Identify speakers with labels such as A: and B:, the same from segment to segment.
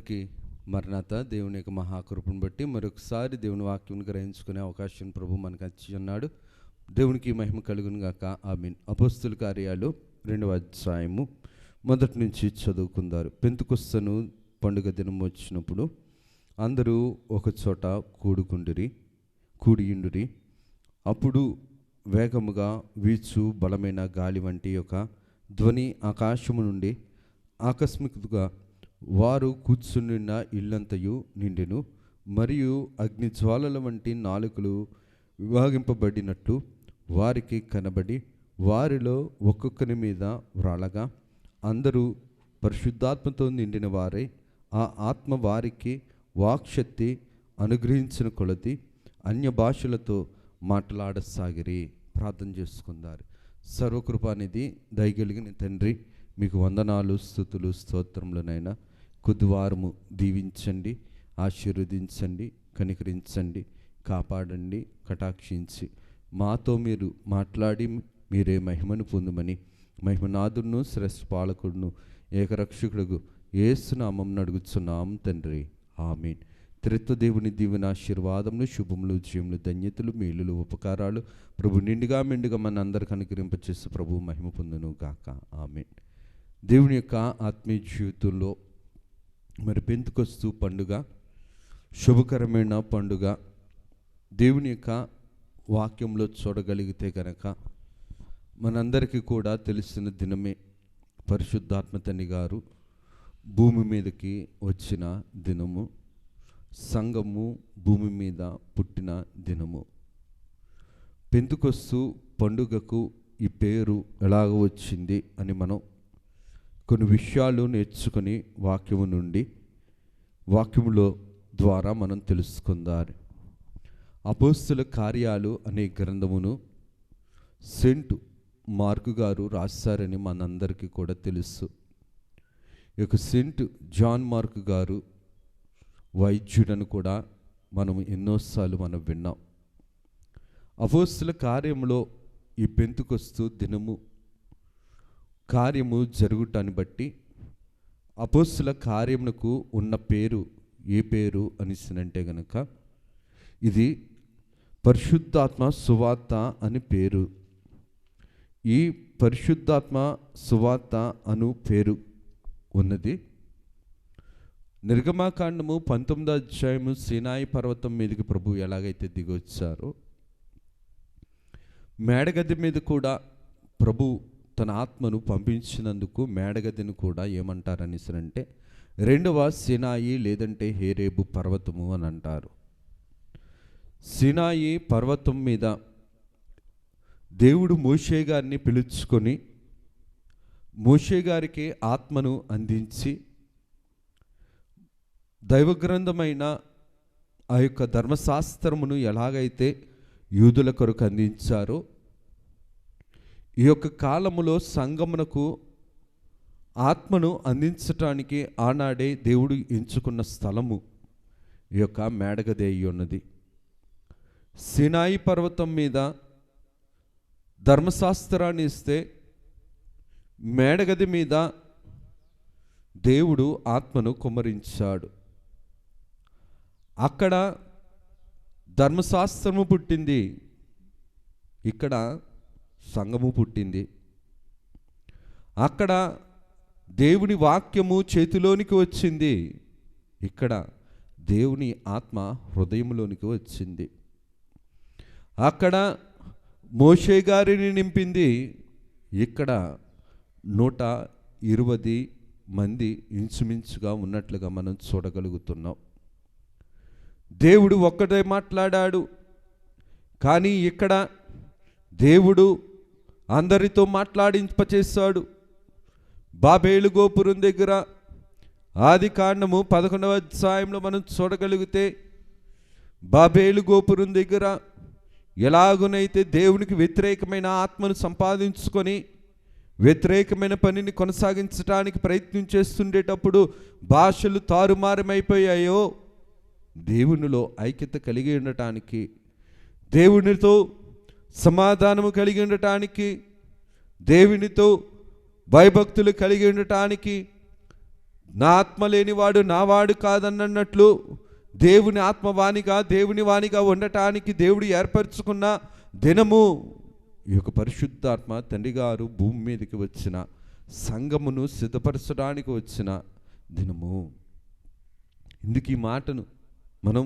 A: అందరికీ మరణాత దేవుని యొక్క మహాకృపను బట్టి మరొకసారి దేవుని వాక్యం గ్రహించుకునే అవకాశం ప్రభు మనకు ఇచ్చి ఉన్నాడు. దేవునికి మహిమ కలుగును గాక. ఆమేన్. అపోస్తుల కార్యాలు 2వ అధ్యాయము మొదటి నుంచి చదువుకుందారు. పెంతెకొస్తు పండుగ దినం వచ్చినప్పుడు అందరూ ఒక చోట కూడియుండిరి. అప్పుడు వేగముగా వీచు బలమైన గాలి వంటి ఒక ధ్వని ఆకాశము నుండి ఆకస్మికగా వారు కూర్చున్న ఇల్లంతయు నిండెను. మరియు అగ్ని జ్వాలల వంటి నాలుకలు విభాగింపబడినట్టు వారికి కనబడి వారిలో ఒక్కొక్కరి మీద వ్రాలగా అందరూ పరిశుద్ధాత్మతో నిండిన వారై ఆ ఆత్మ వారికి వాక్శక్తి అనుగ్రహించిన కొలది అన్య భాషలతో మాట్లాడసాగిరి. ప్రార్థన చేసుకుందారు. సర్వకృపానిధి దయగలిగిన తండ్రి, మీకు వందనాలు, స్తుతులు, స్తోత్రములనైనా కొద్దివారము దీవించండి, ఆశీర్వదించండి, కనికరించండి, కాపాడండి, కటాక్షించి మాతో మీరు మాట్లాడి మీరే మహిమను పొందుమని మహిమనాథుడును శ్రేష్ఠ పాలకుడును ఏకరక్షకుడు యేసు నామమున అడుగుచున్నాం తండ్రి. ఆమేన్. త్రిత్వదేవుని దీవెన ఆశీర్వాదములు, శుభములు, జయములు, ధన్యతలు, మేలులు, ఉపకారాలు ప్రభు నిండుగా మెండుగా మన అందరికి అనుగ్రహింపచేసి ప్రభు మహిమ పొందును గాక. ఆమేన్. దేవుని యొక్క ఆత్మీయ జీవితంలో మరి పెంతెకొస్తు పండుగ శుభకరమైన పండుగ. దేవుని యొక్క వాక్యంలో చూడగలిగితే కనుక మనందరికీ కూడా తెలిసిన దినమే పరిశుద్ధాత్మ తండ్రి గారు భూమి మీదకి వచ్చిన దినము, సంఘము భూమి మీద పుట్టిన దినము. పెంతెకొస్తు పండుగకు ఈ పేరు ఎలాగ వచ్చింది అని మనం కొన్ని విషయాలు నేర్చుకొని వాక్యములో ద్వారా మనం తెలుసుకుందాం. అపోస్తుల కార్యాలు అనే గ్రంథమును సెయింట్ మార్కు గారు రాశారని మనందరికీ కూడా తెలుసు. ఈ యొక్క సెయింట్ జాన్ మార్కు గారు వైద్యుడని కూడా మనం ఎన్నోసార్లు విన్నాం. అపోస్తుల కార్యములో ఈ పెంతెకొస్తు దినము కార్యము జరుగుటాన్ని బట్టి అపోస్తుల కార్యమునకు ఉన్న పేరు ఏ పేరు అనిసినంటే గనక ఇది పరిశుద్ధాత్మ సువార్త అని పేరు. ఈ పరిశుద్ధాత్మ సువార్త అను పేరు ఉన్నది నిర్గమాకాండము 19వ అధ్యాయము సీనాయి పర్వతం మీదకి ప్రభు ఎలాగైతే దిగొచ్చారో మేడగది మీద కూడా ప్రభు తన ఆత్మను పంపించినందుకు మేడగదిని కూడా ఏమంటారనిసరంటే 2వ సీనాయి లేదంటే హేరేబు పర్వతము అని అంటారు. సీనాయి పర్వతం మీద దేవుడు మోషే గారిని పిలుచుకొని మోషే గారికి ఆత్మను అందించి దైవగ్రంథమైన ఆ యొక్క ధర్మశాస్త్రమును ఎలాగైతే యూదుల కొరకు అందించారో ఈ యొక్క కాలములో సంఘమునకు ఆత్మను అందించటానికి ఆనాడే దేవుడు ఎంచుకున్న స్థలము ఈ యొక్క మేడగది అయి ఉన్నది. సీనాయి పర్వతం మీద ధర్మశాస్త్రాన్ని ఇస్తే మేడగది మీద దేవుడు ఆత్మను కుమ్మరించాడు. అక్కడ ధర్మశాస్త్రము పుట్టింది, ఇక్కడ సంఘము పుట్టింది. అక్కడ దేవుని వాక్యము చేతిలోనికి వచ్చింది, ఇక్కడ దేవుని ఆత్మ హృదయంలోనికి వచ్చింది. అక్కడ మోషే గారిని నింపింది, ఇక్కడ 120 మంది ఇంచుమించుగా ఉన్నట్లుగా మనం చూడగలుగుతున్నాం. దేవుడు ఒక్కటే మాట్లాడాడు, కానీ ఇక్కడ దేవుడు అందరితో మాట్లాడింపచేశాడు. బాబేలు గోపురం దగ్గర ఆదికాండము 11వ అధ్యాయంలో మనం చూడగలిగితే బాబేలు గోపురం దగ్గర ఎలాగునైతే దేవునికి వ్యతిరేకమైన ఆత్మను సంపాదించుకొని వ్యతిరేకమైన పనిని కొనసాగించడానికి ప్రయత్నం చేస్తుండేటప్పుడు భాషలు తారుమారమైపోయాయో, దేవునిలో ఐక్యత కలిగి ఉండటానికి, దేవునితో సమాధానము కలిగి ఉండటానికి, దేవునితో భయభక్తులు కలిగి ఉండటానికి నా ఆత్మ లేనివాడు నావాడు కాదన్నట్లు దేవుని ఆత్మవాణిగా దేవుని వాణిగా ఉండటానికి దేవుడు ఏర్పరచుకున్న దినము ఈ యొక్క పరిశుద్ధాత్మ తండ్రి గారు భూమి మీదకి వచ్చిన సంఘమును సిద్ధపరచడానికి వచ్చిన దినము. ఇందుకు ఈ మాటను మనం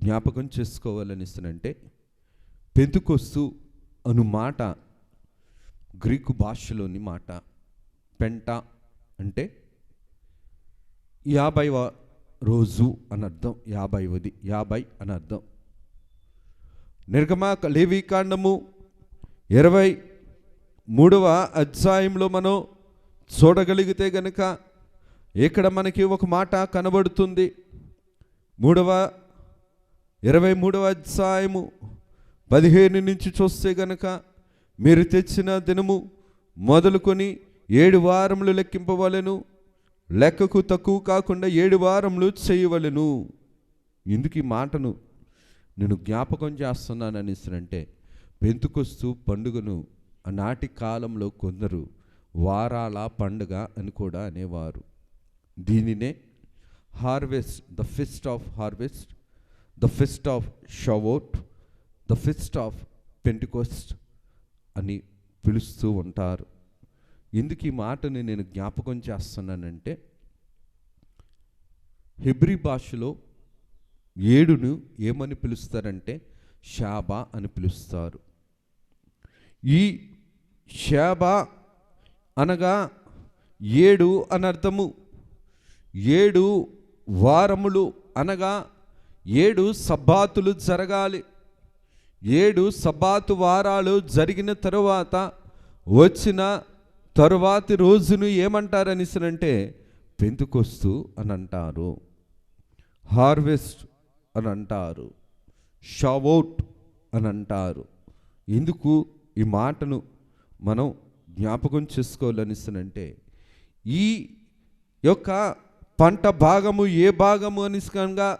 A: జ్ఞాపకం చేసుకోవాలనిస్తానంటే, పెంతుకొస్తు అను మాట గ్రీకు భాషలోని మాట. పెంట అంటే 50వ రోజు అని అర్థం. 50 అని అర్థం. లేవీకాండము 23వ అధ్యాయంలో మనం చూడగలిగితే గనుక ఇక్కడ మనకి ఒక మాట కనబడుతుంది. 23వ అధ్యాయము 15 నుంచి చూస్తే గనక, మీరు తెచ్చిన దినము మొదలుకొని 7 వారములు లెక్కింపవలెను, లెక్కకు తక్కువ కాకుండా 7 వారములు చేయవలెను. ఎందుకు ఈ మాటను నేను జ్ఞాపకం చేస్తున్నాను అనేసినంటే, పెంతుకొస్తు పండుగను ఆనాటి కాలంలో కొందరు వారాల పండుగ అని కూడా అనేవారు. దీనినే harvest, the feast of harvest, the feast of Shavuot, the feast of Pentecost అని పిలుస్తూ ఉంటారు. ఎందుకు ఈ మాటని నేను జ్ఞాపకం చేస్తున్నానంటే, హెబ్రీ భాషలో 7ను ఏమని పిలుస్తారంటే షాబా అని పిలుస్తారు. ఈ షాబా అనగా 7 అనర్థము. 7 వారములు అనగా 7 సబ్బాతులు జరగాలి. 7 సబ్బాతు వారాలు జరిగిన తరువాత వచ్చిన తరువాతి రోజును ఏమంటారనిసనంటే పెంతుకొస్తు అని అంటారు, హార్వెస్ట్ అని అంటారు, షావోట్ అని అంటారు. ఎందుకు ఈ మాటను మనం జ్ఞాపకం చేసుకోవాలనిసనంటే, ఈ యొక్క పంట భాగము ఏ భాగము అనిసంగా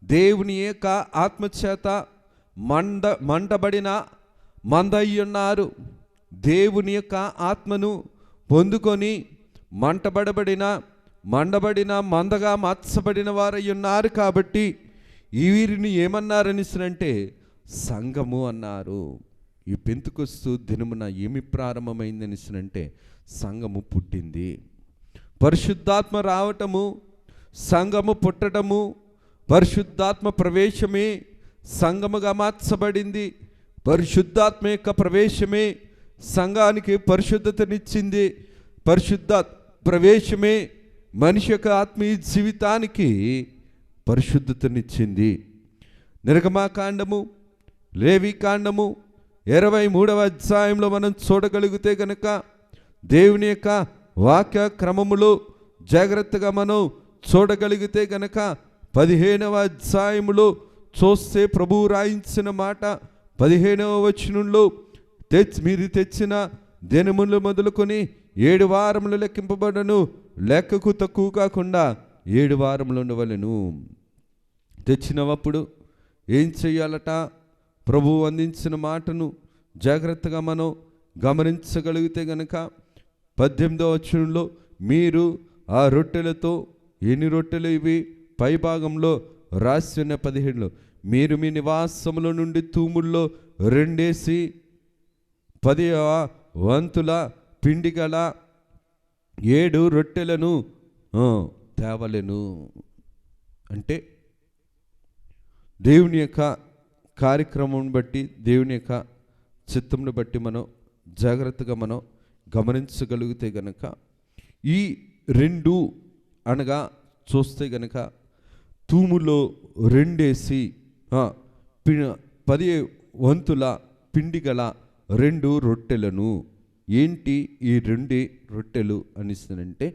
A: దేవుని యొక్క ఆత్మచేత మండబడిన మందయ్యున్నారు. దేవుని యొక్క ఆత్మను పొందుకొని మండబడిన మందగా మార్చబడిన వారై ఉన్నారు. కాబట్టి ఈ వీరిని ఏమన్నారనిసనంటే సంఘము అన్నారు. ఈ పెంతుకొస్తు దినమున ఏమి ప్రారంభమైందనిసనంటే సంఘము పుట్టింది. పరిశుద్ధాత్మ రావటము, సంఘము పుట్టడము, పరిశుద్ధాత్మ ప్రవేశమే సంఘముగా మార్చబడింది. పరిశుద్ధాత్మ యొక్క ప్రవేశమే సంఘానికి పరిశుద్ధతనిచ్చింది. పరిశుద్ధ ప్రవేశమే మనిషి యొక్క ఆత్మీయ జీవితానికి పరిశుద్ధతనిచ్చింది. నిర్గమాకాండము, లేవీకాండము 23వ అధ్యాయంలో మనం చూడగలిగితే కనుక దేవుని యొక్క వాక్య క్రమములో జాగ్రత్తగా మనం చూడగలిగితే కనుక 15వ అధ్యాయములో చూస్తే ప్రభువు రాయించిన మాట 15వ వచనంలో, మీరు తెచ్చిన దినములు మొదలుకొని 7 వారములు లెక్కింపబడను, లెక్కకు తక్కువ కాకుండా 7 వారములు ఉండవలెను. తెచ్చినప్పుడు ఏం చెయ్యాలట? ప్రభువు అందించిన మాటను జాగ్రత్తగా మనం గమనించగలిగితే గనక 18వ వచనంలో, మీరు ఆ రొట్టెలతో, ఎన్ని రొట్టెలు ఇవి పై భాగంలో రాసి ఉన్న 17లో, మీరు మీ నివాసముల నుండి తూముల్లో 2 10వ వంతుల పిండి గల 7 రొట్టెలను తేవలెను. అంటే దేవుని యొక్క కార్యక్రమం బట్టి, దేవుని యొక్క చిత్తంను బట్టి మనం జాగ్రత్తగా మనం గమనించగలిగితే గనక ఈ 2 అనగా చూస్తే గనక తూములో 2 10 వంతుల పిండి గల 2 రొట్టెలను. ఏంటి ఈ 2 రొట్టెలు అనిస్తానంటే,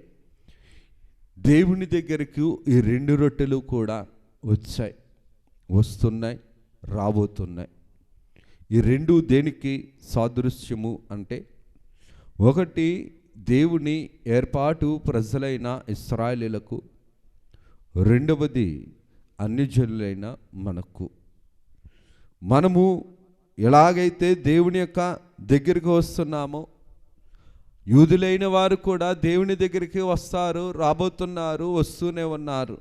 A: దేవుని దగ్గరకు ఈ 2 రొట్టెలు కూడా వస్తున్నాయి, రాబోతున్నాయి. ఈ 2 దేనికి సాదృశ్యము అంటే, ఒకటి దేవుని ఏర్పాటు ప్రజలైన ఇశ్రాయేలీయులకు, రెండవది అన్యజనులైన మనకు. మనము ఎలాగైతే దేవుని యొక్క దగ్గరికి వస్తున్నామో, యూదులైన వారు కూడా దేవుని దగ్గరికి వస్తారు, రాబోతున్నారు, వస్తూనే ఉన్నారు.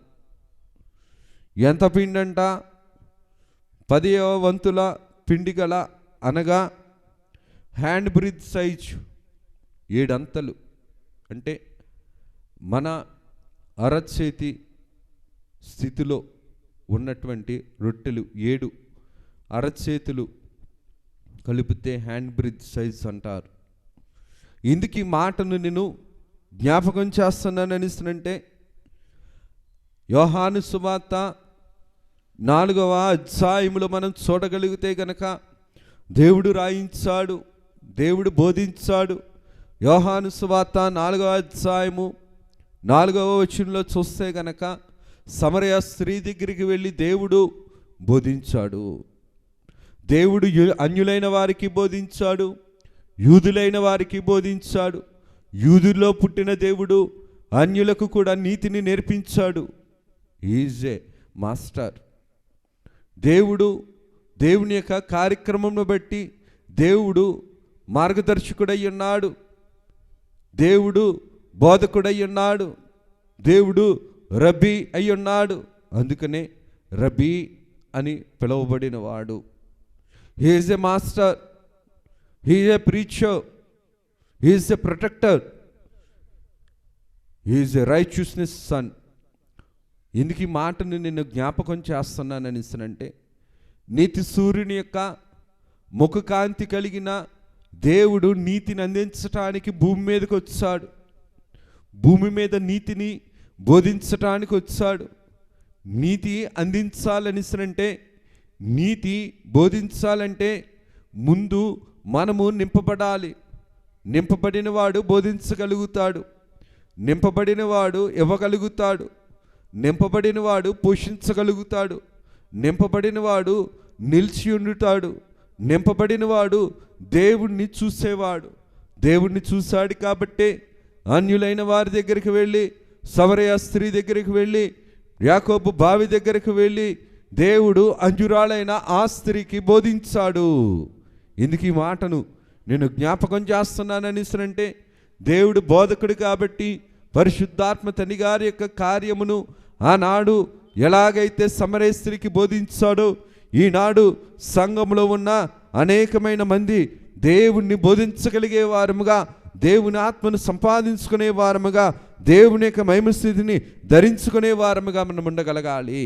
A: ఎంత పిండంట? 10వ వంతుల పిండి గల, అనగా హ్యాండ్ బ్రీత్ సైజ్ 7 అంతలు, అంటే మన అరచేతి స్థితిలో ఉన్నటువంటి రొట్టెలు 7 అరచేతులు కలిపితే హ్యాండ్ బ్రీత్ సైజ్ అంటారు. ఇందుకు ఈ మాటను నేను జ్ఞాపకం చేస్తున్నాను అనిస్తుంటే, యోహాను సువార్త 4వ అధ్యాయములో మనం చూడగలిగితే గనక దేవుడు రాయించాడు, దేవుడు బోధించాడు. యోహాను సువార్త 4వ అధ్యాయము 4వ వచనంలో చూస్తే గనక సమరయ స్త్రీ దగ్గరికి వెళ్ళి దేవుడు బోధించాడు. దేవుడు అన్యులైన వారికి బోధించాడు, యూదులైన వారికి బోధించాడు. యూదుల్లో పుట్టిన దేవుడు అన్యులకు కూడా నీతిని నేర్పించాడు. Is a master. దేవుని యొక్క కార్యక్రమంను బట్టి దేవుడు మార్గదర్శకుడై ఉన్నాడు, దేవుడు బోధకుడై ఉన్నాడు, దేవుడు రబ్బీ అయి ఉన్నాడు. అందుకనే రబ్బీ అని పిలువబడిన వాడు. He is a master, he is a preacher, he is a protector, he is a righteousness sun. ఎందుకు ఈ మాటను నేను జ్ఞాపకం చేస్తున్నానని అంటే, నీతి సూర్యుని యొక్క ముఖకాంతి కలిగిన దేవుడు నీతిని అందించటానికి భూమి మీదకి వచ్చాడు. భూమి మీద నీతిని బోధించటానికి వచ్చాడు. నీతి అందించాలనిసనంటే, నీతి బోధించాలంటే ముందు మనము నింపబడాలి. నింపబడిన వాడు బోధించగలుగుతాడు, నింపబడిన వాడు ఇవ్వగలుగుతాడు, నింపబడిన వాడు పోషించగలుగుతాడు, నింపబడిన వాడు నిలిచి ఉండుతాడు, నింపబడిన వాడు దేవుణ్ణి చూసేవాడు. దేవుణ్ణి చూశాడు కాబట్టే అన్యులైన వారి దగ్గరికి వెళ్ళి, సమరయ స్త్రీ దగ్గరికి వెళ్ళి, యాకోబు బావి దగ్గరికి వెళ్ళి దేవుడు అంజురాలైన ఆ స్త్రీకి బోధించాడు. ఎందుకు ఈ మాటను నేను జ్ఞాపకం చేస్తున్నాననిసనంటే, దేవుడు బోధకుడు కాబట్టి పరిశుద్ధాత్మ తండ్రి గారి యొక్క కార్యమును ఆనాడు ఎలాగైతే సమరయ స్త్రీకి బోధించాడో, ఈనాడు సంఘంలో ఉన్న అనేకమైన మంది దేవుణ్ణి బోధించగలిగే వారముగా, దేవుని ఆత్మను సంపాదించుకునే వారముగా, దేవుని యొక్క మహిమ స్థితిని ధరించుకునే వారముగా మనం ఉండగలగాలి.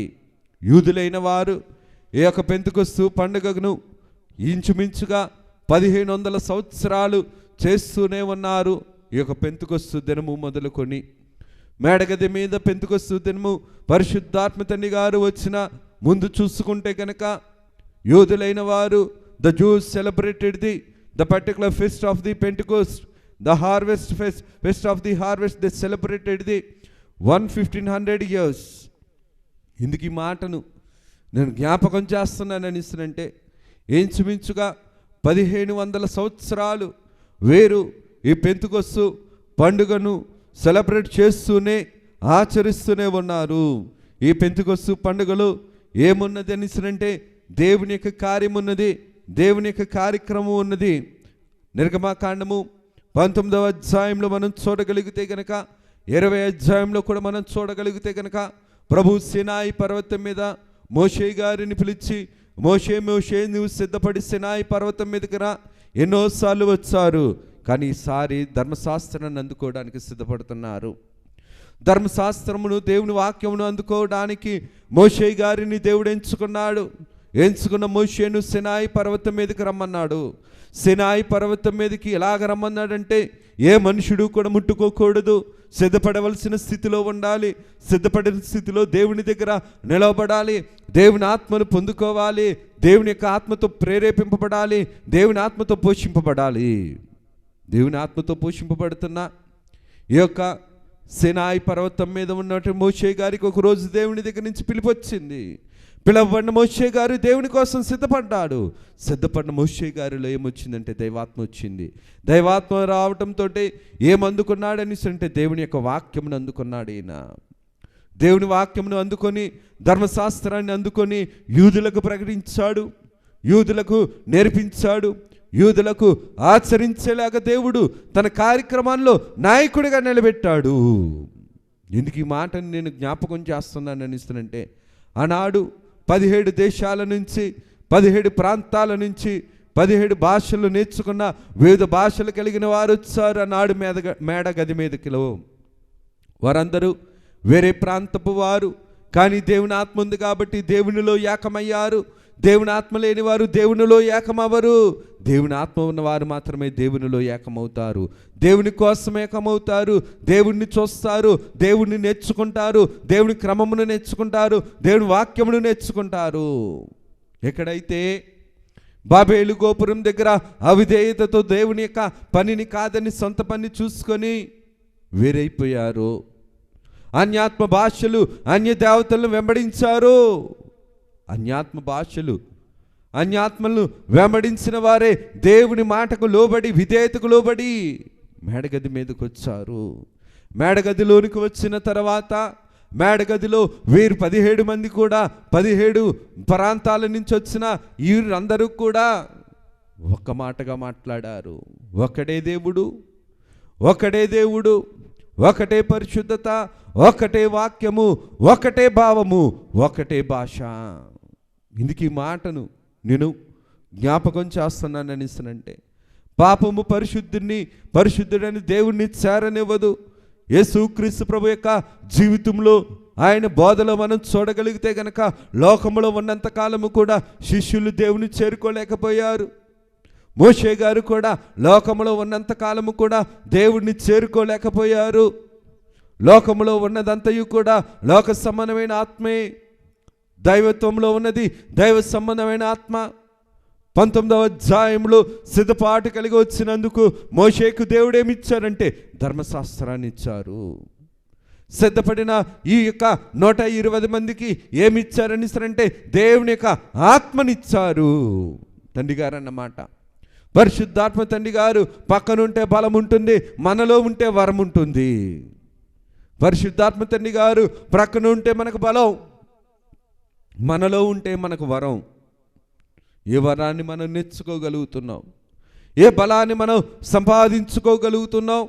A: యూదులైన వారు ఈ యొక్క పెంతెకొస్తు పండుగను ఇంచుమించుగా 1500 సంవత్సరాలు చేస్తూనే ఉన్నారు. ఈ యొక్క పెంతెకొస్తు దినము మొదలుకొని మేడగది మీద పెంతెకొస్తు దినము పరిశుద్ధాత్మ తండ్రి గారు వచ్చిన ముందు చూసుకుంటే కనుక, యూదులైన వారు the Jews celebrated the particular pest of the Pentecost, the harvest fest of the harvest. They celebrated the 1500 years. ఇందుకు ఈ మాటను నేను జ్ఞాపకం చేస్తున్నానని అంటే, ఇంచుమించుగా 1500 సంవత్సరాలు వేరు ఈ పెంతెకొస్తు పండుగను సెలబ్రేట్ చేస్తూనే ఆచరిస్తూనే ఉన్నారు. ఈ పెంతెకొస్తు పండుగలో ఏమున్నది అని అంటే, దేవుని యొక్క కార్యం ఉన్నది, దేవుని యొక్క కార్యక్రమం ఉన్నది. నిర్గమకాండము 19వ అధ్యాయంలో మనం చూడగలిగితే కనుక, 20వ అధ్యాయంలో కూడా మనం చూడగలిగితే కనుక, ప్రభు సినాయి పర్వతం మీద మోషే గారిని పిలిచి, మోషే నువ్వు సిద్ధపడి సినాయి పర్వతం మీదకి రా. ఎన్నోసార్లు వచ్చారు, కానీ ఈసారి ధర్మశాస్త్రాన్ని అందుకోవడానికి సిద్ధపడుతున్నారు. ధర్మశాస్త్రమును, దేవుని వాక్యమును అందుకోవడానికి మోషే గారిని దేవుడు ఎంచుకున్న మోషేను సినాయి పర్వతం మీదకి రమ్మన్నాడు. సినాయి పర్వతం మీదకి ఎలాగ రమ్మన్నాడంటే, ఏ మనుషుడు కూడా ముట్టుకోకూడదు, సిద్ధపడవలసిన స్థితిలో ఉండాలి, సిద్ధపడిన స్థితిలో దేవుని దగ్గర నిలవబడాలి, దేవుని ఆత్మను పొందుకోవాలి, దేవుని యొక్క ఆత్మతో ప్రేరేపింపబడాలి, దేవుని ఆత్మతో పోషింపబడాలి. దేవుని ఆత్మతో పోషింపబడుతున్న ఈ యొక్క సినాయి పర్వతం మీద ఉన్నటువంటి మోషే గారికి ఒకరోజు దేవుని దగ్గర నుంచి పిలిపొచ్చింది. పిలవబడిన మోషే గారు దేవుని కోసం సిద్ధపడ్డాడు. సిద్ధపడిన మోషే గారిలో ఏమొచ్చిందంటే దైవాత్మ వచ్చింది. దైవాత్మ రావటంతో ఏమందుకున్నాడని అంటే దేవుని యొక్క వాక్యమును అందుకున్నాడు. ఈయన దేవుని వాక్యమును అందుకొని, ధర్మశాస్త్రాన్ని అందుకొని యూదులకు ప్రకటించాడు, యూదులకు నేర్పించాడు. యూదులకు ఆచరించేలాగా దేవుడు తన కార్యక్రమాల్లో నాయకుడిగా నిలబెట్టాడు. ఎందుకు ఈ మాటను నేను జ్ఞాపకం చేస్తున్నానని ఇస్తానంటే, ఆనాడు 17 దేశాల నుంచి 17 ప్రాంతాల నుంచి 17 భాషలు నేర్చుకున్న వివిధ భాషలు కలిగిన వారు వచ్చారు ఆనాడు మేడ గది మీదకిలో. వారందరూ వేరే ప్రాంతపు వారు, కానీ దేవుని ఆత్మ ఉంది కాబట్టి దేవునిలో ఏకమయ్యారు. దేవుని ఆత్మ లేని వారు దేవునిలో ఏకమవ్వరు. దేవుని ఆత్మ ఉన్నవారు మాత్రమే దేవునిలో ఏకమవుతారు. దేవుని కోసం ఏకమవుతారు. దేవుణ్ణి చూస్తారు, దేవుణ్ణి నేర్చుకుంటారు, దేవుని క్రమమును నేర్చుకుంటారు, దేవుని వాక్యమును నేర్చుకుంటారు. ఎక్కడైతే బాబేలు గోపురం దగ్గర అవిధేయతతో దేవుని యొక్క పనిని కాదని సొంత పని చూసుకొని వేరైపోయారు, అన్యాత్మ భాషలు అన్య దేవతలను వెంబడించారు. అన్యాత్మ భాషలు అన్యాత్మలను వెంబడించిన వారే దేవుని మాటకు లోబడి విధేయతకు లోబడి మేడగది మీదకి వచ్చారు. మేడగదిలోనికి వచ్చిన తర్వాత మేడగదిలో వీరు 17 మంది కూడా 17 ప్రాంతాల నుంచి వచ్చిన వీరందరూ కూడా ఒక్క మాటగా మాట్లాడారు. ఒకడే దేవుడు, ఒకడే దేవుడు, ఒకటే పరిశుద్ధత, ఒకటే వాక్యము, ఒకటే భావము, ఒకటే భాష. ఇందుకు ఈ మాటను నేను జ్ఞాపకం చేస్తున్నానని ఇస్తానంటే, పాపము పరిశుద్ధుడని దేవుణ్ణి చేరనివ్వదు. యేసుక్రీస్తు ప్రభు యొక్క జీవితంలో ఆయన బోధలో మనం చూడగలిగితే గనక లోకంలో ఉన్నంత కాలము కూడా శిష్యులు దేవుని చేరుకోలేకపోయారు. మోషే గారు కూడా లోకంలో ఉన్నంత కాలము కూడా దేవుణ్ణి చేరుకోలేకపోయారు. లోకంలో ఉన్నదంతయు కూడా లోక సంబంధమైన ఆత్మే, దైవత్వంలో ఉన్నది దైవ సంబంధమైన ఆత్మ. 19వ అధ్యాయంలో సిద్ధపాటు కలిగి వచ్చినందుకు మోషేకు దేవుడేమిచ్చారంటే ధర్మశాస్త్రాన్ని ఇచ్చారు. సిద్ధపడిన ఈ యొక్క 120 మందికి ఏమిచ్చారని సరంటే దేవుని యొక్క ఆత్మనిచ్చారు. తండ్రి గారు అన్నమాట. పరిశుద్ధాత్మ తండ్రి గారు పక్కనుంటే బలం ఉంటుంది, మనలో ఉంటే వరం ఉంటుంది. పరిశుద్ధాత్మ తండ్రి గారు ప్రక్కన ఉంటే మనకు బలం, మనలో ఉంటే మనకు వరం. ఏ వరాన్ని మనం నేర్చుకోగలుగుతున్నాం, ఏ బలాన్ని మనం సంపాదించుకోగలుగుతున్నాం.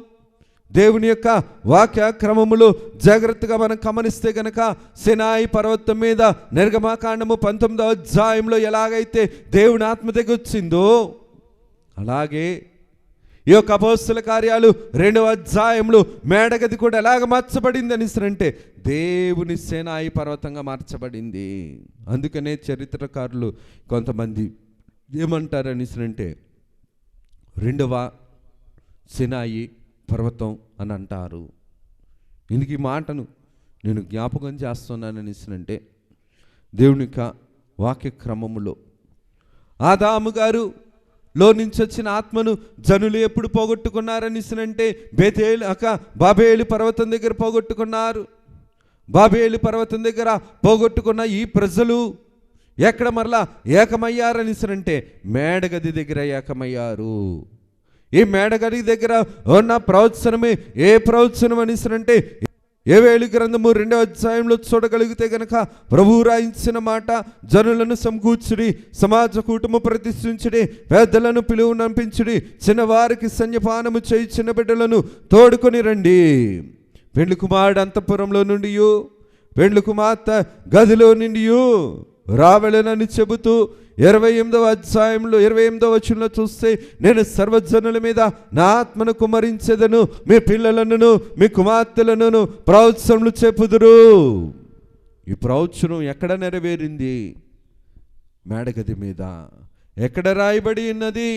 A: దేవుని యొక్క వాక్య క్రమములో జాగ్రత్తగా మనం గమనిస్తే గనక సినాయి పర్వతం మీద నిర్గమకాండము 19వ అధ్యాయంలో ఎలాగైతే దేవుని ఆత్మ దగ్గర వచ్చిందో, అలాగే ఈ యొక్క అపోస్తల కార్యాలు 2వ అధ్యాయంలో మేడగది కూడా ఎలాగ మార్చబడింది అనిసరంటే దేవుని సినాయి పర్వతంగా మార్చబడింది. అందుకనే చరిత్రకారులు కొంతమంది ఏమంటారు అనిసరంటే 2వ సినాయి పర్వతం అని అంటారు. ఇందుకు ఈ మాటను నేను జ్ఞాపకం చేస్తున్నాను అనిసరంటే, దేవుని యొక్క వాక్య క్రమములో ఆదాము గారు లో నుంచి వచ్చిన ఆత్మను జనులు ఎప్పుడు పోగొట్టుకున్నారనిసినంటే బాబేలు పర్వతం దగ్గర పోగొట్టుకున్నారు. బాబేలు పర్వతం దగ్గర పోగొట్టుకున్న ఈ ప్రజలు ఎక్కడ మరలా ఏకమయ్యారనిసినంటే మేడగది దగ్గర ఏకమయ్యారు. ఈ మేడగది దగ్గర ఉన్న ప్రవచనమే ఏ ప్రవచనం అనిసినంటే యోవేలు గ్రంథము 2వ అధ్యాయంలో చూడగలిగితే గనక ప్రభువు రాయించిన మాట, జనులను సమకూర్చుడి, సమాజ కూటము ప్రతిష్ఠించుడి, పెద్దలను పిలువనంపించుడి, చిన్నవారికి సంజపానము చేయి, చిన్న బిడ్డలను తోడుకొని రండి. పెండ్లి కుమారుడు అంతఃపురంలో నుండి పెండ్లి కుమార్తె గదిలో నుండి రావెళనని చెబుతూ 28వ అధ్యాయంలో 28వ వచనంలో చూస్తే, నేను సర్వజనుల మీద నా ఆత్మను కుమ్మరించెదను, మీ పిల్లలను మీ కుమార్తెలను ప్రవచనములు చెప్పుదురు. ఈ ప్రవచనం ఎక్కడ నెరవేరింది? మేడగది మీద. ఎక్కడ రాయబడి ఉన్నది?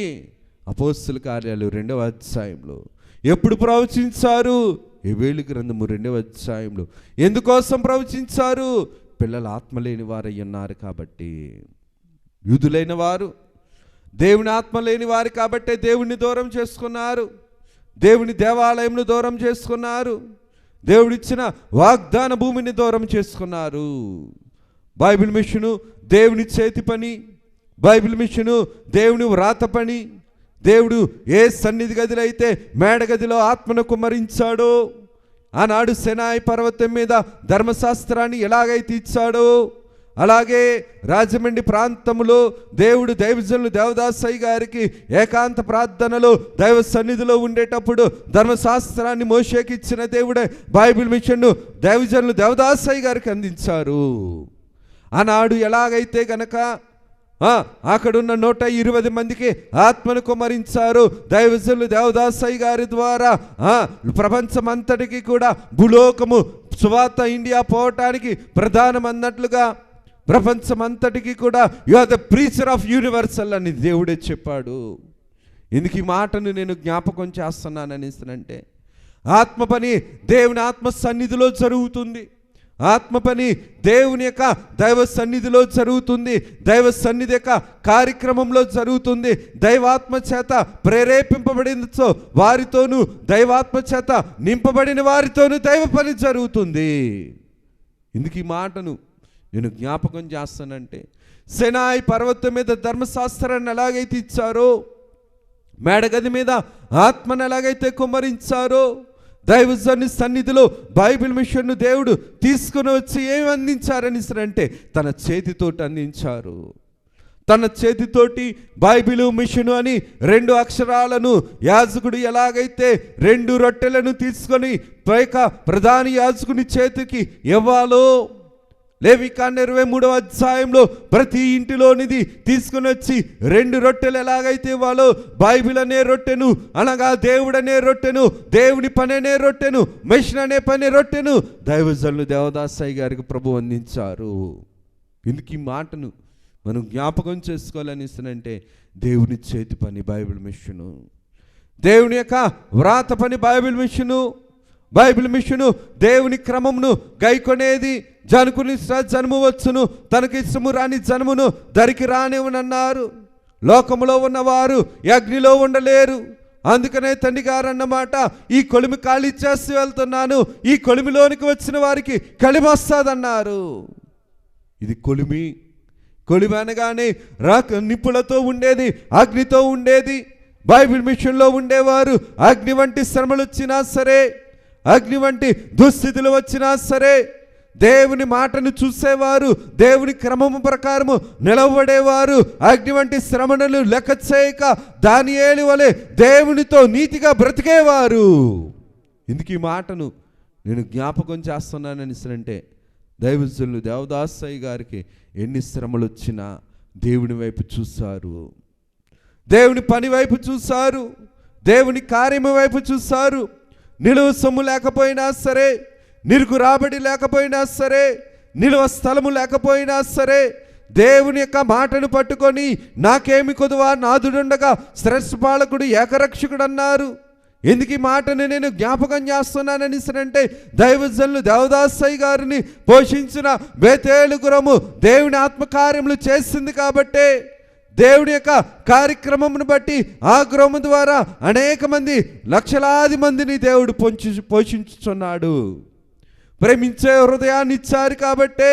A: అపోస్తల కార్యాలు 2వ అధ్యాయంలో. ఎప్పుడు ప్రవచించారు? యోవేలు గ్రంథము 2వ అధ్యాయంలో. ఎందుకోసం ప్రవచించారు? పిల్లలు ఆత్మ లేని వారై ఉన్నారు కాబట్టి. యూదులైన వారు దేవుని ఆత్మ లేని వారు కాబట్టే దేవుణ్ణి దూరం చేసుకున్నారు, దేవుని దేవాలయంను దూరం చేసుకున్నారు, దేవుడిచ్చిన వాగ్దాన భూమిని దూరం చేసుకున్నారు. బైబిల్ మిషను దేవుని చేతి పని, బైబిల్ మిషను దేవుని వ్రాత పని. దేవుడు ఏ సన్నిధి గదిలో అయితే మేడగదిలో ఆత్మను కుమ్మరించాడో, ఆనాడు సినాయి పర్వతం మీద ధర్మశాస్త్రాన్ని ఎలాగైతే ఇచ్చాడో, అలాగే రాజమండ్రి ప్రాంతంలో దేవుడు దైవజనులు దేవదాసయ్య గారికి ఏకాంత ప్రార్థనలో దైవ సన్నిధిలో ఉండేటప్పుడు ధర్మశాస్త్రాన్ని మోషేకి ఇచ్చిన దేవుడే బైబిల్ మిషన్ను దైవజనులు దేవదాసయ్య గారికి అందించారు. ఆనాడు ఎలాగైతే గనక అక్కడున్న 120 మందికి ఆత్మను కుమ్మరించారు దైవజనులు దేవదాసయ్య గారి ద్వారా. ప్రపంచమంతటికి కూడా భూలోకము సువార్త ఇండియా పోవటానికి ప్రధానం అన్నట్లుగా ప్రపంచమంతటికి కూడా you are the preacher of universal అని దేవుడే చెప్పాడు. ఎందుకు ఈ మాటను నేను జ్ఞాపకం చేస్తున్నానంటే, ఆత్మ పని దేవుని ఆత్మ సన్నిధిలో జరుగుతుంది. ఆత్మ పని దేవుని యొక్క దైవ సన్నిధిలో జరుగుతుంది. దైవ సన్నిధి యొక్క కార్యక్రమంలో జరుగుతుంది. దైవాత్మ చేత ప్రేరేపింపబడినచో వారితోనూ, దైవాత్మ చేత నింపబడిన వారితోనూ దైవ పని జరుగుతుంది. ఇందుకు ఈ మాటను నేను జ్ఞాపకం చేస్తానంటే, సెనాయి పర్వతం మీద ధర్మశాస్త్రాన్ని ఎలాగైతే ఇచ్చారో, మేడగది మీద ఆత్మను ఎలాగైతే కుమ్మరించారో, దైవజనుని సన్నిధిలో బైబిల్ మిషన్ను దేవుడు తీసుకుని వచ్చి ఏమి అందించారని అంటే తన చేతితోటి అందించారు. తన చేతితోటి బైబిలు మిషను అని 2 అక్షరాలను యాజకుడు ఎలాగైతే 2 రొట్టెలను తీసుకొని పైక ప్రధాన యాజకుని చేతికి ఇవ్వాలో, లేవికాండ 23వ అధ్యాయంలో ప్రతి ఇంటిలోనిది తీసుకుని వచ్చి 2 రొట్టెలు ఎలాగైతే ఇవ్వాలో, బైబిల్ అనే రొట్టెను అనగా దేవుడు అనే రొట్టెను, దేవుని పని అనే రొట్టెను, మిషన్ అనే పని రొట్టెను దైవజనులు దేవదాసయ్య గారికి ప్రభు అందించారు. ఇందుకు ఈ మాటను మనం జ్ఞాపకం చేసుకోవాలని అంటే, దేవుని చేతి పని బైబిల్ మిషను, దేవుని యొక్క వ్రాత పని బైబిల్ మిషను. బైబిల్ మిషను దేవుని క్రమమును గైకొనేది. జనుకుని జన్ము వచ్చును, తనకి ఇష్టము రాని జన్మును దరికి రానివ్వనన్నారు. లోకములో ఉన్నవారు అగ్నిలో ఉండలేరు. అందుకనే తండ్రి గారు అన్నమాట, ఈ కొలిమి ఖాళీ చేసి వెళ్తున్నాను, ఈ కొలిమిలోనికి వచ్చిన వారికి కలిమి వస్తుందన్నారు. ఇది కొలిమి. కొలిమి అనగానే నిప్పులతో ఉండేది, అగ్నితో ఉండేది. బైబిల్ మిషన్లో ఉండేవారు అగ్ని వంటి శ్రమలు వచ్చినా సరే, అగ్ని వంటి దుస్థితులు వచ్చినా సరే, దేవుని మాటను చూసేవారు, దేవుని క్రమము ప్రకారము నిలవబడేవారు. అగ్ని వంటి శ్రమణలు లెక్క చేయక దానియేలు వలె దేవునితో నీతిగా బ్రతికేవారు. ఇందుకు ఈ మాటను నేను జ్ఞాపకం చేస్తున్నానని అంటే, దైవజనులు దేవదాసయ్య గారికి ఎన్ని శ్రమలు వచ్చినా దేవుని వైపు చూశారు, దేవుని పని వైపు చూశారు, దేవుని కార్యము వైపు చూశారు. నిలువ సొమ్ము లేకపోయినా సరే, నిరుకు రాబడి లేకపోయినా సరే, నిలువ స్థలము లేకపోయినా సరే, దేవుని యొక్క మాటను పట్టుకొని నాకేమి కొదువా నాదుడుండగా శ్రేష్ఠపాలకుడు ఏకరక్షకుడు అన్నారు. ఎందుకు ఈ మాటను నేను జ్ఞాపకం చేస్తున్నానని అంటే, దైవజనులు దేవదాసయ్య గారిని పోషించిన బేతేలు గురము దేవుని ఆత్మకార్యములు చేసింది కాబట్టే, దేవుని యొక్క కార్యక్రమమును బట్టి ఆ గృహము ద్వారా అనేక మంది, లక్షలాది మందిని దేవుడు పోషించుచున్నాడు. ప్రేమించే హృదయాన్ని ఇచ్చారు కాబట్టే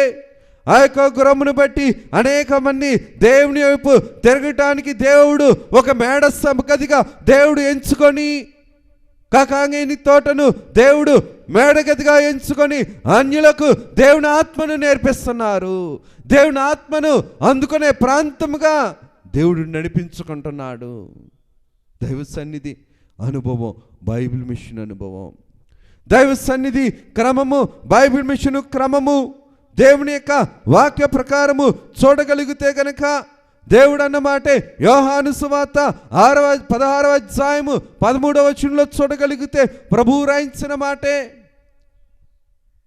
A: ఆ యొక్క గృహమును బట్టి అనేక మంది దేవుని వైపు తిరగటానికి దేవుడు ఒక మేడ గదిగా దేవుడు ఎంచుకొని, కాకాంగిని తోటను దేవుడు మేడగదిగా ఎంచుకొని అన్యులకు దేవుని ఆత్మను నేర్పిస్తున్నారు. దేవుని ఆత్మను అందుకునే ప్రాంతముగా దేవుడు నడిపించుకుంటున్నాడు. దైవ సన్నిధి అనుభవం బైబిల్ మిషన్ అనుభవం. దైవ సన్నిధి క్రమము బైబిల్ మిషన్ క్రమము దేవుని యొక్క వాక్య ప్రకారము చూడగలిగితే గనక, దేవుడు అన్నమాటే యోహాను సువార్త 16వ అధ్యాయము 13వ వచనంలో చూడగలిగితే ప్రభువు రాయించిన మాటే,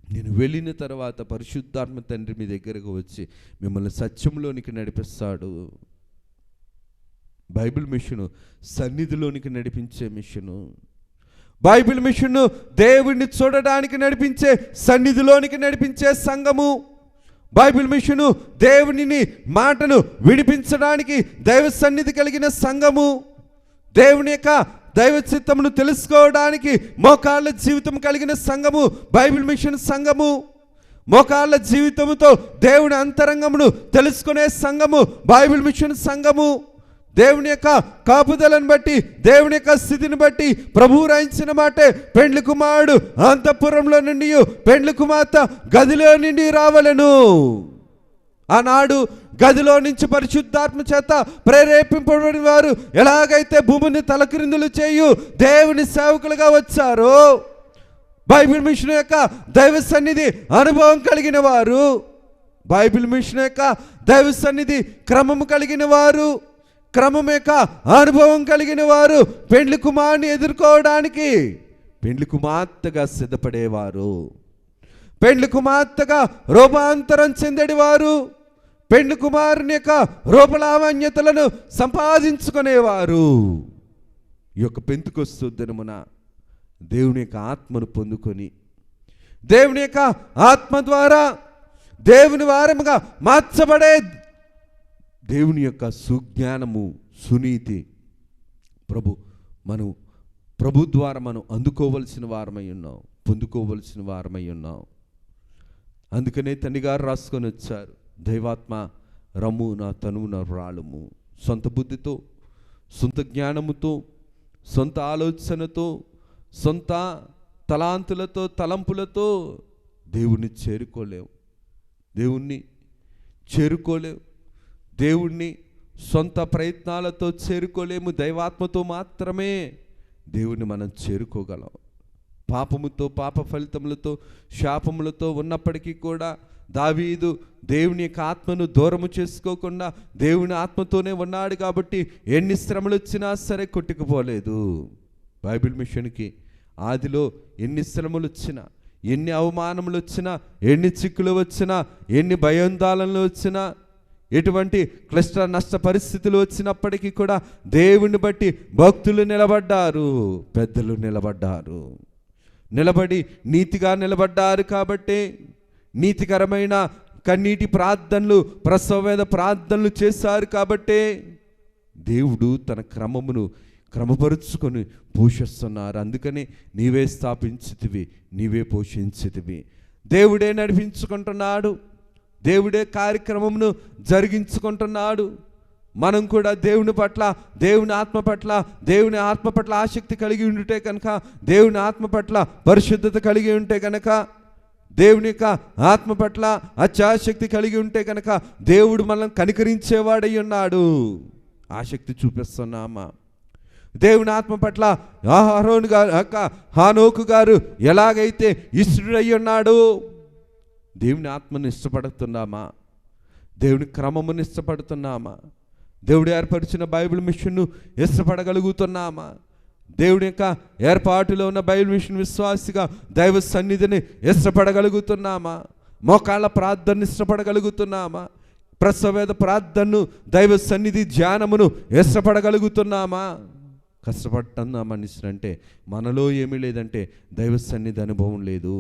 A: నేను వెళ్ళిన తర్వాత పరిశుద్ధాత్మ తండ్రి మీ దగ్గరకు వచ్చి మిమ్మల్ని సత్యంలోనికి నడిపిస్తాడు. బైబిల్ మిషను సన్నిధిలోనికి నడిపించే మిషను. బైబిల్ మిషన్ను దేవుడిని చూడడానికి నడిపించే, సన్నిధిలోనికి నడిపించే సంఘము. బైబిల్ మిషను దేవుని మాటను వినిపించడానికి దైవ సన్నిధి కలిగిన సంఘము. దేవుని యొక్క దైవ చిత్తమును తెలుసుకోవడానికి మోకాళ్ళ జీవితం కలిగిన సంఘము బైబిల్ మిషన్ సంఘము. మోకాళ్ళ జీవితముతో దేవుని అంతరంగమును తెలుసుకునే సంఘము బైబిల్ మిషన్ సంఘము. దేవుని యొక్క కాపుదలను బట్టి, దేవుని యొక్క స్థితిని బట్టి ప్రభువు రాయించిన మాటే, పెండ్లి కుమారుడు అంతఃపురంలో నుండి పెండ్లి కుమార్తె గదిలో నుండి రావలెను. ఆనాడు గదిలో నుంచి పరిశుద్ధాత్మ చేత ప్రేరేపింపబడిన వారు ఎలాగైతే భూమిని తలక్రిందులు చేయు దేవుని సేవకులుగా వచ్చారో, బైబిల్ మిషన్ యొక్క దైవ సన్నిధి అనుభవం కలిగిన వారు, బైబిల్ మిషన్ యొక్క దైవ సన్నిధి క్రమము కలిగిన వారు, క్రమం యొక్క అనుభవం కలిగిన వారు పెండ్లి కుమారుని ఎదుర్కోవడానికి పెండ్లి కుమార్తెగా సిద్ధపడేవారు, పెండ్లి కుమార్తెగా రూపాంతరం చెందేవారు, పెండ్లి కుమారుని యొక్క రూపలావణ్యతలను సంపాదించుకునేవారు. ఈ యొక్క పెంతెకొస్తు దినమున దేవుని యొక్క ఆత్మను పొందుకొని దేవుని యొక్క ఆత్మ ద్వారా దేవుని వారముగా మార్చబడే దేవుని యొక్క సుజ్ఞానము, సునీతి ప్రభు ద్వారా మనం అందుకోవలసిన వారమై ఉన్నాం, పొందుకోవలసిన వారమై ఉన్నాం. అందుకనే తండ్రి గారు రాసుకొని వచ్చారు, దైవాత్మ రమ్ము నా తనువున రాళము. సొంత బుద్ధితో, సొంత జ్ఞానముతో, సొంత ఆలోచనతో, సొంత తలాంతులతో, తలంపులతో దేవుణ్ణి చేరుకోలేవు, దేవుణ్ణి చేరుకోలేవు, దేవుణ్ణి సొంత ప్రయత్నాలతో చేరుకోలేము. దైవాత్మతో మాత్రమే దేవుణ్ణి మనం చేరుకోగలం. పాపముతో, పాప ఫలితములతో, శాపములతో ఉన్నప్పటికీ కూడా దావీదు దేవుని యొక్క ఆత్మను దూరము చేసుకోకుండా దేవుని ఆత్మతోనే ఉన్నాడు కాబట్టి ఎన్ని శ్రమలు వచ్చినా సరే కొట్టుకుపోలేదు. బైబిల్ మిషన్కి ఆదిలో ఎన్ని శ్రమలు వచ్చినా, ఎన్ని అవమానములు వచ్చినా, ఎన్ని చిక్కులు వచ్చినా, ఎన్ని భయాందోళనలు వచ్చినా, ఎటువంటి క్లిష్ట నష్ట పరిస్థితులు వచ్చినప్పటికీ కూడా దేవుని బట్టి భక్తులు నిలబడ్డారు, పెద్దలు నిలబడ్డారు. నిలబడి నీతిగా నిలబడ్డారు కాబట్టి నీతికరమైన కన్నీటి ప్రార్థనలు, ప్రసవవేద ప్రార్థనలు చేశారు కాబట్టి దేవుడు తన క్రమమును క్రమపరుచుకొని పోషిస్తున్నారు. అందుకని నీవే స్థాపించితివి, నీవే పోషించితివి. దేవుడే నడిపించుకుంటున్నాడు, దేవుడే కార్యక్రమమును జరిగించుకుంటున్నాడు. మనం కూడా దేవుని పట్ల, దేవుని ఆత్మ పట్ల, దేవుని ఆత్మ పట్ల ఆసక్తి కలిగి ఉంటే కనుక, దేవుని ఆత్మ పట్ల పరిశుద్ధత కలిగి ఉంటే కనుక, దేవుని యొక్క ఆత్మ పట్ల అత్యాసక్తి కలిగి ఉంటే కనుక దేవుడు మనల్ని కనికరించేవాడై ఉన్నాడు. ఆసక్తి చూపిస్తున్నామా? దేవుని ఆత్మ పట్ల అహరోను గారు, హానోకు గారు ఎలాగైతే ఇష్టడై ఉన్నాడు, దేవుని ఆత్మను ఇష్టపడుతున్నామా? దేవుని క్రమమును ఇష్టపడుతున్నామా? దేవుడు ఏర్పరిచిన బైబిల్ మిషన్ను ఇష్టపడగలుగుతున్నామా? దేవుని యొక్క ఏర్పాటులో ఉన్న బైబిల్ మిషన్ విశ్వాసిగా దైవ సన్నిధిని ఇష్టపడగలుగుతున్నామా? మోకాళ్ళ ప్రార్థనను ఇష్టపడగలుగుతున్నామా? ప్రసవేద ప్రార్థనను, దైవ సన్నిధి ధ్యానమును ఇష్టపడగలుగుతున్నామా? కష్టపడుతున్నామని అంటే మనలో ఏమీ లేదంటే దైవ సన్నిధి అనుభవం లేదు.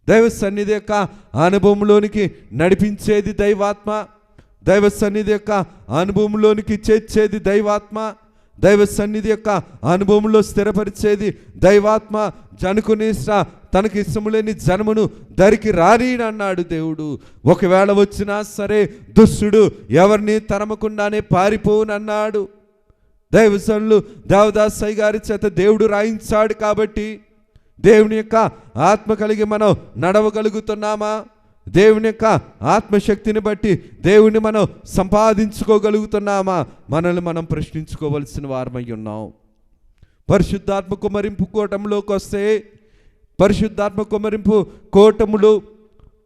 A: దైవ సన్నిధి యొక్క అనుభవంలోనికి నడిపించేది దైవాత్మ, దైవ సన్నిధి యొక్క అనుభవంలోనికి చేర్చేది దైవాత్మ, దైవ సన్నిధి యొక్క అనుభవంలో స్థిరపరిచేది దైవాత్మ. జనుకుని తనకి ఇష్టము లేని జనమును దరికి రాని అన్నాడు దేవుడు. ఒకవేళ వచ్చినా సరే దుష్టుడు ఎవరిని తరమకుండానే పారిపోవునన్నాడు. దైవజనులు దేవదాసయ్య గారి చేత దేవుడు రాయించాడు కాబట్టి దేవుని యొక్క ఆత్మ కలిగి మనం నడవగలుగుతున్నామా? దేవుని యొక్క ఆత్మశక్తిని బట్టి దేవుని మనం సంపాదించుకోగలుగుతున్నామా? మనల్ని మనం ప్రశ్నించుకోవలసిన వారమై ఉన్నాం. పరిశుద్ధాత్మ కుమ్మరింపు కూటంలోకి వస్తే, పరిశుద్ధాత్మ కుమ్మరింపు కూటములు,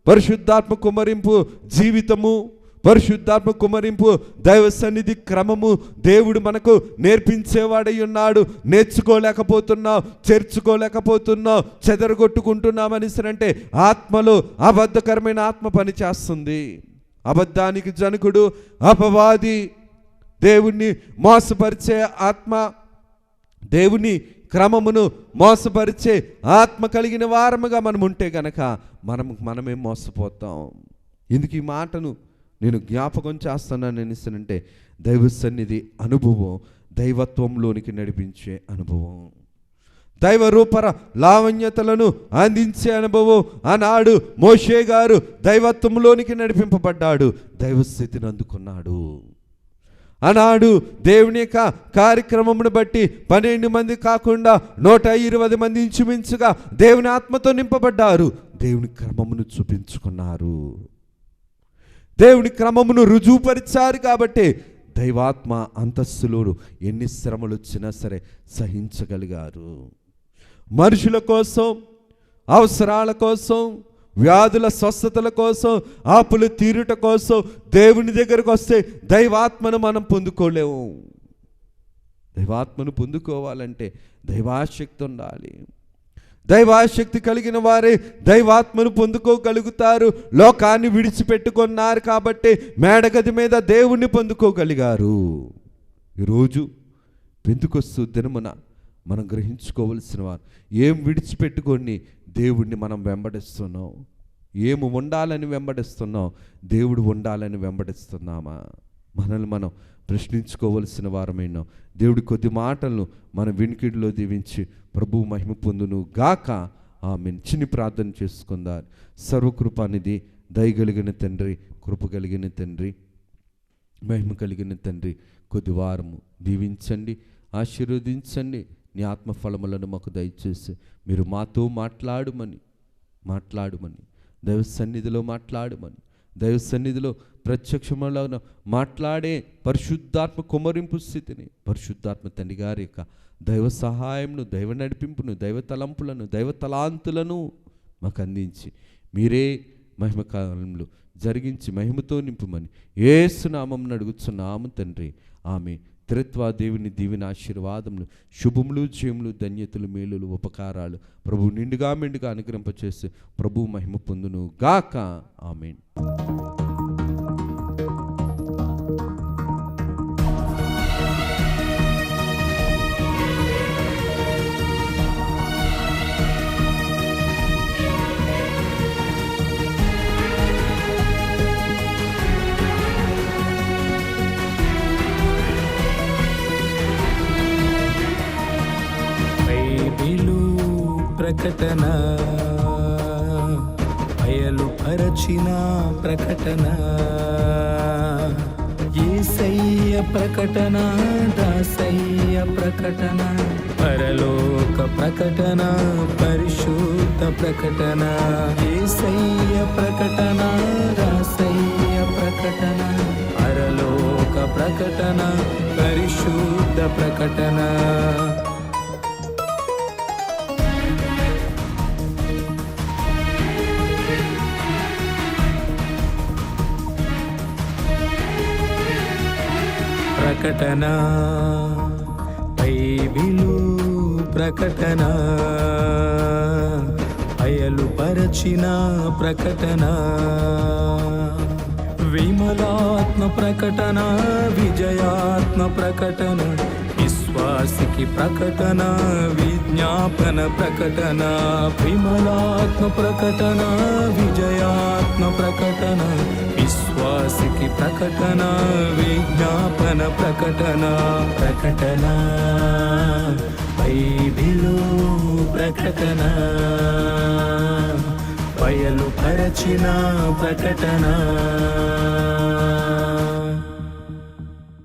A: పరిశుద్ధాత్మ కుమ్మరింపు జీవితము, పరిశుద్ధాత్మ కుమ్మరింపు దైవ సన్నిధి క్రమము దేవుడు మనకు నేర్పించేవాడై ఉన్నాడు. నేర్చుకోలేకపోతున్నావు, చేర్చుకోలేకపోతున్నావు, చెదరగొట్టుకుంటున్నామని అంటే ఆత్మలో అబద్ధకరమైన ఆత్మ పనిచేస్తుంది. అబద్ధానికి జనకుడు అపవాది, దేవుణ్ణి మోసపరిచే ఆత్మ, దేవుని క్రమమును మోసపరిచే ఆత్మ కలిగిన వారముగా మనం ఉంటే గనక మనమే మోసపోతాం. ఎందుకు ఈ మాటను నేను జ్ఞాపకం చేస్తున్నాను అనిస్తానంటే, దైవ సన్నిధి అనుభవం దైవత్వంలోనికి నడిపించే అనుభవం, దైవ రూపర లావణ్యతలను అందించే అనుభవం. ఆనాడు మోషే గారు దైవత్వంలోనికి నడిపింపబడ్డాడు, దైవస్థితిని అందుకున్నాడు. ఆనాడు దేవుని యొక్క కార్యక్రమమును బట్టి 12 మంది కాకుండా 120 మంది ఇంచుమించుగా దేవుని ఆత్మతో నింపబడ్డారు, దేవుని క్రమమును చూపించుకున్నారు. దేవుని క్రమమును రుజువుపరిచారు కాబట్టి దైవాత్మ అంతస్తులో ఎన్ని శ్రమలు వచ్చినా సరే సహించగలిగారు. మనుషుల కోసం, అవసరాల కోసం, వ్యాధుల స్వస్థతల కోసం, ఆపులు తీరుట కోసం దేవుని దగ్గరకు వస్తే దైవాత్మను మనం పొందుకోలేము. దైవాత్మను పొందుకోవాలంటే దైవాశక్తి ఉండాలి. దైవాశక్తి కలిగిన వారే దైవాత్మను పొందుకోగలుగుతారు. లోకాన్ని విడిచిపెట్టుకున్నారు కాబట్టి మేడగది మీద దేవుణ్ణి పొందుకోగలిగారు. ఈరోజు పెంతెకొస్తు దినమున మనం గ్రహించుకోవలసిన వారు, ఏం విడిచిపెట్టుకొని దేవుణ్ణి మనం వెంబడిస్తున్నాం? ఏమి ఉండాలని వెంబడిస్తున్నాం? దేవుడు ఉండాలని వెంబడిస్తున్నామా? మనల్ని మనం ప్రశ్నించుకోవలసిన వారమైనా దేవుడి కొద్ది మాటలను మన వినికిడిలో దీవించి ప్రభువు మహిమ పొందును గాక. ఆమేన్. చిన్ని ప్రార్థన చేసుకుందాం. సర్వకృపానిధి, దయగలిగిన తండ్రి, కృప కలిగిన తండ్రి, మహిమ కలిగిన తండ్రి, కొద్ది వారము దీవించండి, ఆశీర్వదించండి. నీ ఆత్మఫలములను మాకు దయచేసి మీరు మాతో మాట్లాడమని దైవ సన్నిధిలో మాట్లాడమని, దైవ సన్నిధిలో ప్రత్యక్షములో మాట్లాడే పరిశుద్ధాత్మ కుమ్మరింపు స్థితిని, పరిశుద్ధాత్మ తండ్రి గారి యొక్క దైవ సహాయంను, దైవ నడిపింపును, దైవ తలంపులను, దైవ తలాంతులను మాకు అందించి మీరే మహిమ కాలంలో జరిగించి మహిమతో నింపుమని యేసు నామమున అడుగుచున్నాము తండ్రి. ఆమె త్రిత్వ దేవుని దీవెన ఆశీర్వాదములు, శుభములు, జయములు, ధన్యతలు, మేలులు, ఉపకారాలు ప్రభు నిండుగా మెండుగా అనుగ్రహింపచేసి ప్రభు మహిమ పొందును గాక. ఆమేన్.
B: ప్రకటన, బయలుపరచిన ప్రకటన, యేసయ్య ప్రకటన, దాసయ్య ప్రకటన, పరలోక ప్రకటన, పరిశుద్ధ ప్రకటన, యేసయ్య ప్రకటన, దాసయ్య ప్రకటన, పరలోక ప్రకటన, పరిశుద్ధ ప్రకటన. ప్రకటన, బైబిలు ప్రకటన, బయలుపరచిన ప్రకటన, విమలాత్మ ప్రకటన, విజయాత్మ ప్రకటన, విశ్వాసికి ప్రకటన, విజ్ఞాపన ప్రకటన, విమలాత్మ ప్రకటన, విజయాత్మ ప్రకటన, విశ్వాసికి ప్రకటన, విజ్ఞాపన ప్రకటన. ప్రకటన, బైబిలు ప్రకటన, బయలుపరచిన ప్రకటన.